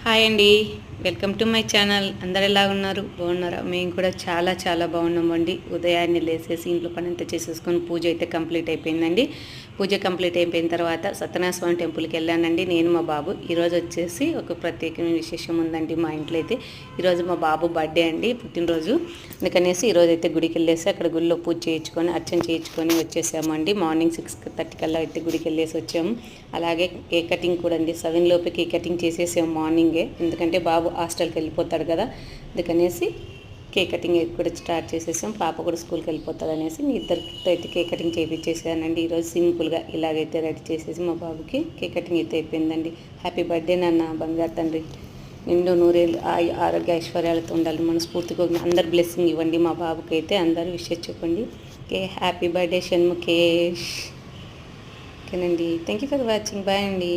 Hi అండి, welcome to my channel. అందరు ఎలా ఉన్నారు? బాగున్నారా? మేము కూడా చాలా చాలా బాగున్నామండి. ఉదయాన్నే లేసేసి ఇంట్లో పని అంతా చేసేసుకొని పూజ అయితే కంప్లీట్ అయిపోయిందండి. పూజ కంప్లీట్ అయిపోయిన తర్వాత సత్యనారాయణ స్వామి టెంపుల్కి వెళ్ళానండి నేను మా బాబు. ఈరోజు వచ్చేసి ఒక ప్రత్యేకమైన విశేషం ఉందండి మా ఇంట్లో అయితే. ఈరోజు మా బాబు బర్త్డే అండి, పుట్టినరోజు. అందుకనేసి ఈరోజు అయితే గుడికి వెళ్ళేసి అక్కడ గుడిలో పూజ చేయించుకొని అర్చన చేయించుకొని వచ్చేసామండి. మార్నింగ్ 6:30 కల్లా అయితే గుడికి వెళ్ళేసి వచ్చాము. అలాగే కేక్ కటింగ్ కూడా అండి, 7 లోపే కేక్ కటింగ్ చేసేసాము మార్నింగే. ఎందుకంటే బాబు హాస్టల్కి వెళ్ళిపోతాడు కదా, అందుకనేసి కేక్ కటింగ్ కూడా స్టార్ట్ చేసేసాం. పాప కూడా స్కూల్కి వెళ్ళిపోతుంది అనేసి మీ ఇద్దరితో అయితే కేక్ కటింగ్ చేయించేసానండి. ఈరోజు సింపుల్గా ఇలాగైతే రెడీ చేసేసి మా బాబుకి కేక్ కటింగ్ అయితే అయిపోయిందండి. హ్యాపీ బర్త్డే నాన్న, బంగారు తండ్రి, నిండు నూరేళ్ళు ఆరోగ్య ఐశ్వర్యాలతో ఉండాలి మనస్ఫూర్తిగా. అందరు బ్లెస్సింగ్ ఇవ్వండి మా బాబుకి అయితే, అందరూ విషయం చెప్పండి. Okay, happy birthday Shanmukhesh. ఓకేనండి, thank you for watching. Bye అండి.